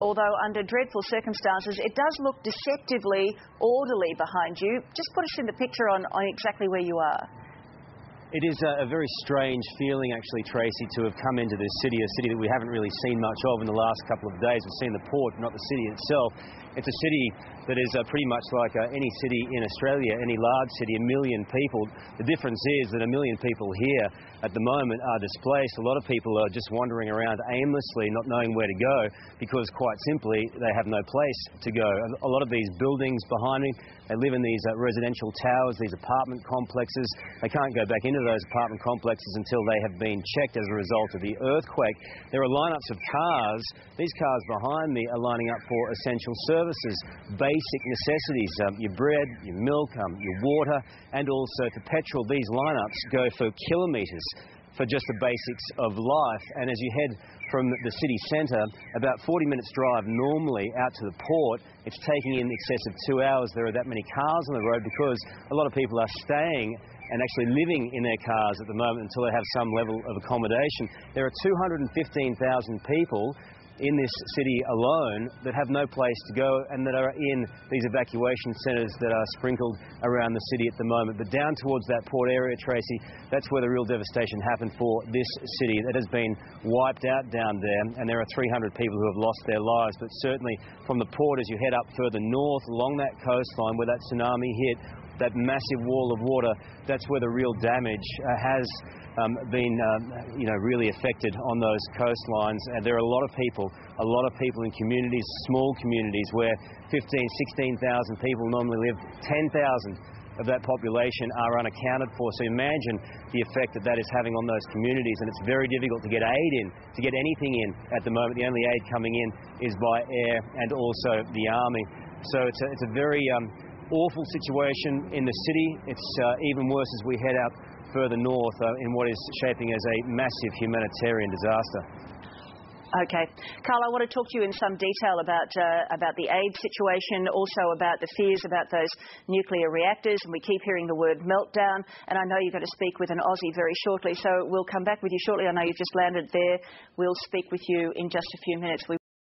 Although under dreadful circumstances, it does look deceptively orderly behind you. Just put us in the picture on exactly where you are. It is a very strange feeling, actually, Tracy, to have come into this city, a city that we haven't really seen much of in the last couple of days. We've seen the port, not the city itself. It's a city that is pretty much like any city in Australia, any large city, 1 million people. The difference is that 1 million people here at the moment are displaced. A lot of people are just wandering around aimlessly, not knowing where to go, because quite simply they have no place to go. A lot of these buildings behind me, they live in these residential towers, these apartment complexes. They can't go back into those apartment complexes until they have been checked as a result of the earthquake. There are lineups of cars. These cars behind me are lining up for essential services, basic necessities, your bread, your milk, your water, and also for petrol. These lineups go for kilometres for just the basics of life. And as you head from the city centre, about 40 minutes drive normally out to the port, it's taking in excess of 2 hours. There are that many cars on the road because a lot of people are staying and actually living in their cars at the moment until they have some level of accommodation. There are 215,000 people in this city alone that have no place to go and that are in these evacuation centres that are sprinkled around the city at the moment. But down towards that port area, Tracy, that's where the real devastation happened for this city. It has been wiped out down there, and there are 300 people who have lost their lives. But certainly from the port, as you head up further north along that coastline where that tsunami hit, that massive wall of water, that's where the real damage has been really affected on those coastlines. And there are a lot of people in communities, small communities, where 15,000, 16,000 people normally live. 10,000 of that population are unaccounted for. So imagine the effect that that is having on those communities, and it's very difficult to get aid in, to get anything in at the moment. The only aid coming in is by air and also the army. So it's a very awful situation in the city. It's even worse as we head out further north in what is shaping as a massive humanitarian disaster. Okay. Karl, I want to talk to you in some detail about the aid situation, also about the fears about those nuclear reactors, and we keep hearing the word meltdown, and I know you're going to speak with an Aussie very shortly, so we'll come back with you shortly. I know you've just landed there. We'll speak with you in just a few minutes. We